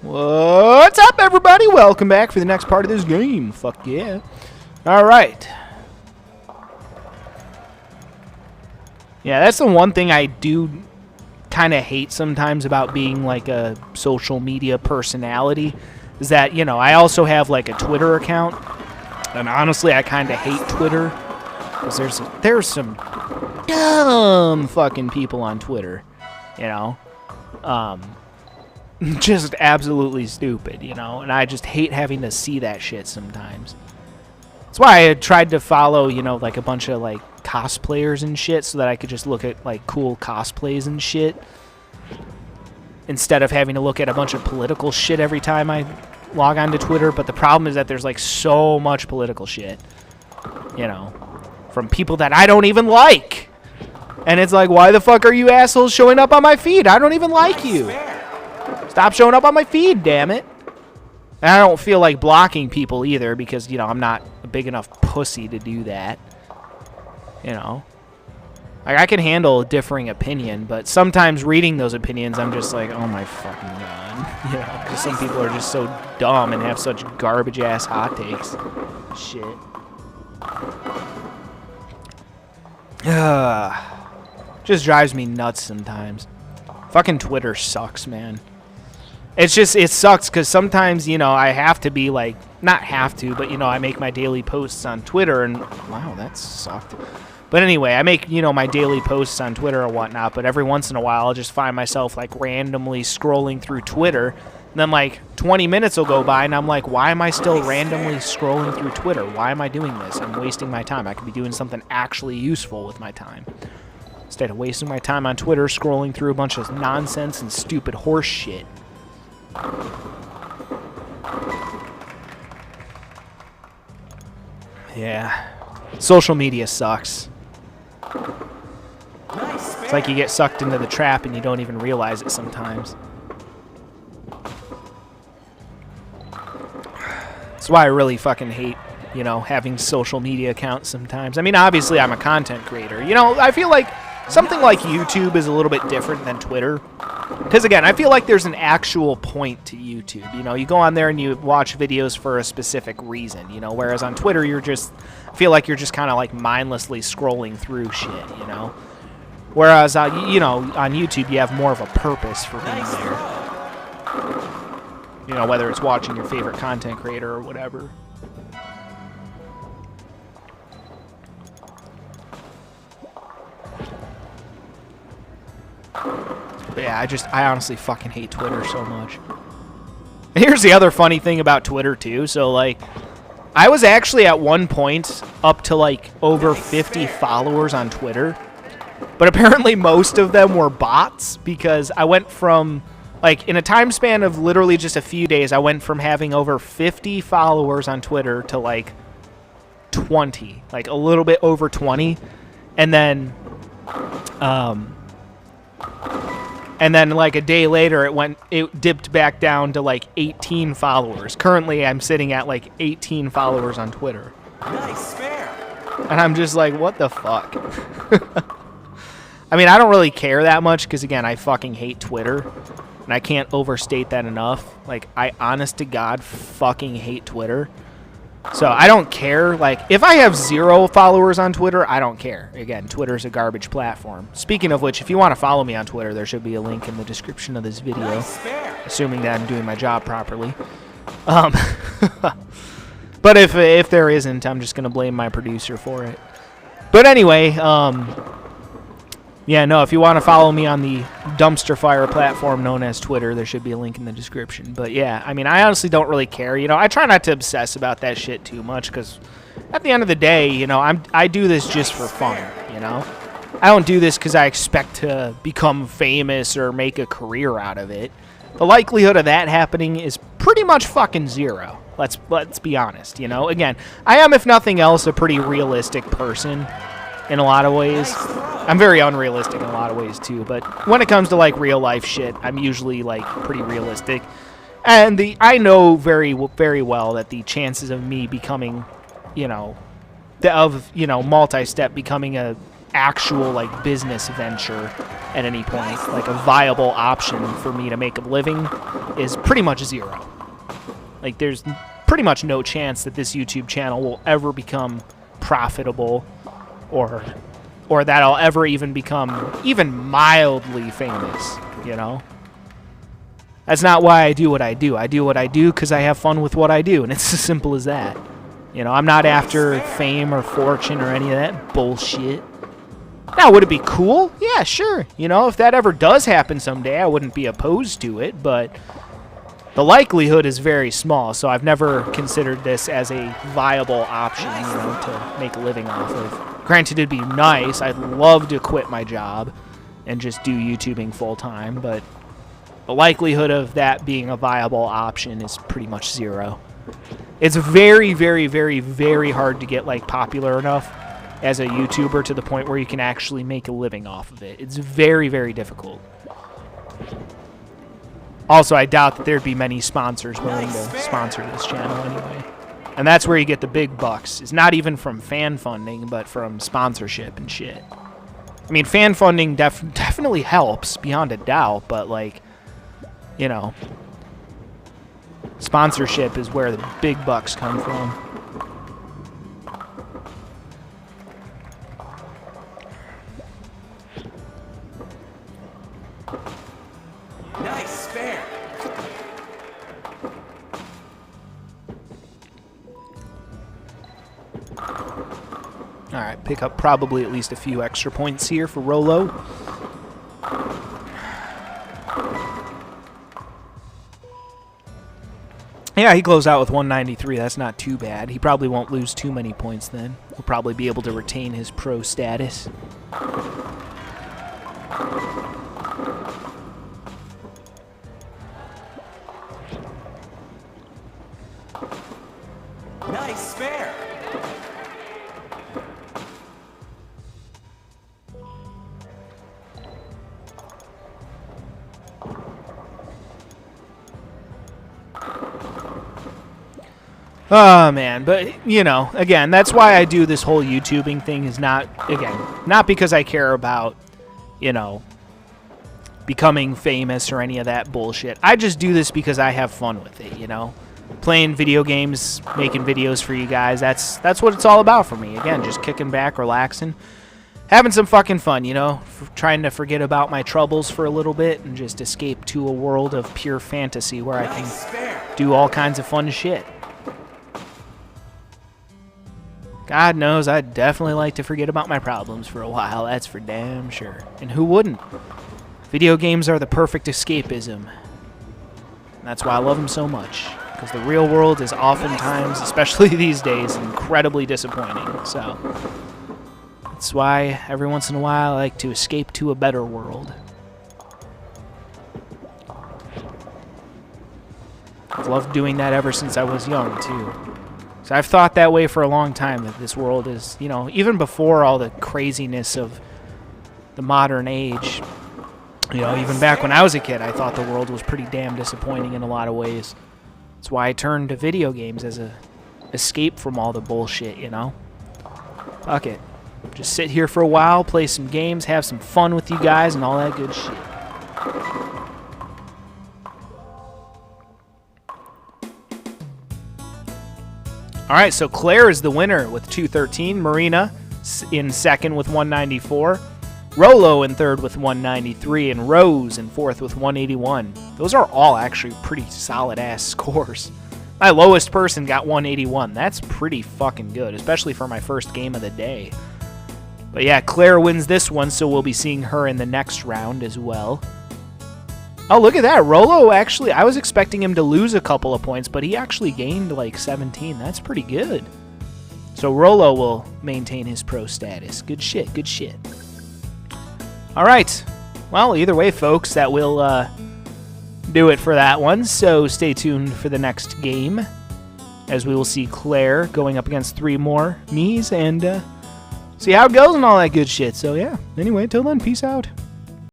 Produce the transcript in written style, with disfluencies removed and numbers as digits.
What's up, everybody? Welcome back for the next part of this game. Fuck yeah. Alright. Yeah, that's the one thing I do kind of hate sometimes about being like a social media personality is that, you know, I also have like a Twitter account. And honestly, I kind of hate Twitter because there's some dumb fucking people on Twitter, you know? Just absolutely stupid, you know? And I just hate having to see that shit sometimes. That's why I tried to follow, you know, like a bunch of like cosplayers and shit so that I could just look at like cool cosplays and shit instead of having to look at a bunch of political shit every time I log on to Twitter. But the problem is that there's like so much political shit, you know, from people that I don't even like. And it's like, why the fuck are you assholes showing up on my feed? I don't even like you. Stop showing up on my feed, damn it. And I don't feel like blocking people either because, you know, I'm not a big enough pussy to do that. You know. Like, I can handle a differing opinion, but sometimes reading those opinions, I'm just like, oh my fucking god. You know, because some people are just so dumb and have such garbage-ass hot takes. Shit. Just drives me nuts sometimes. Fucking Twitter sucks, man. It's just, it sucks because sometimes, you know, I have to be like, not have to, but, you know, I make my daily posts on Twitter and, wow, that sucked. But anyway, I make, you know, my daily posts on Twitter or whatnot, but every once in a while I'll just find myself like randomly scrolling through Twitter. And then like 20 minutes will go by and I'm like, why am I still randomly scrolling through Twitter? Why am I doing this? I'm wasting my time. I could be doing something actually useful with my time. Instead of wasting my time on Twitter scrolling through a bunch of nonsense and stupid horse shit. Yeah. Social media sucks. It's like you get sucked into the trap and you don't even realize it sometimes. That's why I really fucking hate, you know, having social media accounts sometimes. I mean, obviously I'm a content creator. You know, I feel like something like YouTube is a little bit different than Twitter. Because, again, I feel like there's an actual point to YouTube. You know, you go on there and you watch videos for a specific reason, you know, whereas on Twitter, I feel like you're just kind of like mindlessly scrolling through shit, you know. Whereas, you know, on YouTube, you have more of a purpose for being there. You know, whether it's watching your favorite content creator or whatever. But yeah, I honestly fucking hate Twitter so much. And here's the other funny thing about Twitter, too. So, like, I was actually at one point up to, like, over 50 followers on Twitter. But apparently most of them were bots because I went from, like, in a time span of literally just a few days, I went from having over 50 followers on Twitter to, like, 20. Like, a little bit over 20. And then, like a day later, it dipped back down to like 18 followers. Currently, I'm sitting at like 18 followers on Twitter. Nice, fair. And I'm just like, what the fuck? I mean, I don't really care that much because, again, I fucking hate Twitter. And I can't overstate that enough. Like, I honest to God fucking hate Twitter. So I don't care. Like, if I have 0 followers on Twitter, I don't care. Again, Twitter's a garbage platform. Speaking of which, if you want to follow me on Twitter, there should be a link in the description of this video. Assuming that I'm doing my job properly. But if there isn't, I'm just going to blame my producer for it. But anyway, yeah, no, if you want to follow me on the dumpster fire platform known as Twitter, there should be a link in the description. But yeah, I mean, I honestly don't really care. You know, I try not to obsess about that shit too much because at the end of the day, you know, I do this just for fun, you know? I don't do this because I expect to become famous or make a career out of it. The likelihood of that happening is pretty much fucking 0. Let's be honest, you know? Again, I am, if nothing else, a pretty realistic person in a lot of ways. I'm very unrealistic in a lot of ways, too. But when it comes to, like, real-life shit, I'm usually, like, pretty realistic. And I know very, very well that the chances of me becoming, you know, multi-step becoming a actual like business venture at any point, like a viable option for me to make a living, is pretty much zero. Like there's pretty much no chance that this YouTube channel will ever become profitable, or that I'll ever even become even mildly famous, you know? That's not why I do what I do. I do what I do because I have fun with what I do, and it's as simple as that. You know, I'm not after fame or fortune or any of that bullshit. Now, would it be cool? Yeah, sure. You know, if that ever does happen someday, I wouldn't be opposed to it, but the likelihood is very small, so I've never considered this as a viable option, you know, to make a living off of. Granted, it'd be nice. I'd love to quit my job and just do YouTubing full-time, but the likelihood of that being a viable option is pretty much zero. It's very, very, very, very hard to get, like, popular enough as a YouTuber to the point where you can actually make a living off of it. It's very, very difficult. Also, I doubt that there'd be many sponsors willing to sponsor this channel anyway. And that's where you get the big bucks. It's not even from fan funding, but from sponsorship and shit. I mean, fan funding definitely helps, beyond a doubt, but, like, you know, sponsorship is where the big bucks come from. Nice spare. All right, pick up probably at least a few extra points here for Rolo. Yeah, he closed out with 193. That's not too bad. He probably won't lose too many points then. He'll probably be able to retain his pro status. Nice spare. Oh, man. But, you know, again, that's why I do this whole YouTubing thing, is not, again, not because I care about, you know, becoming famous or any of that bullshit. I just do this because I have fun with it, you know? Playing video games, making videos for you guys, that's what it's all about for me. Again, just kicking back, relaxing, having some fucking fun, you know? Trying to forget about my troubles for a little bit and just escape to a world of pure fantasy where I can do all kinds of fun shit. God knows I'd definitely like to forget about my problems for a while, that's for damn sure. And who wouldn't? Video games are the perfect escapism. And that's why I love them so much. Because the real world is oftentimes, especially these days, incredibly disappointing. So that's why every once in a while I like to escape to a better world. I've loved doing that ever since I was young, too. So I've thought that way for a long time, that this world is, you know, even before all the craziness of the modern age, you know, even back when I was a kid, I thought the world was pretty damn disappointing in a lot of ways. That's why I turned to video games as a escape from all the bullshit, you know? Fuck it. Just sit here for a while, play some games, have some fun with you guys, and all that good shit. All right, so Claire is the winner with 213. Marina in second with 194. Rolo in third with 193. And Rose in fourth with 181. Those are all actually pretty solid-ass scores. My lowest person got 181. That's pretty fucking good, especially for my first game of the day. But yeah, Claire wins this one, so we'll be seeing her in the next round as well. Oh, look at that. Rolo actually, I was expecting him to lose a couple of points, but he actually gained like 17. That's pretty good. So Rolo will maintain his pro status. Good shit, good shit. All right. Well, either way, folks, that will do it for that one. So stay tuned for the next game, as we will see Claire going up against 3 more me's and see how it goes and all that good shit. So yeah, anyway, till then, peace out.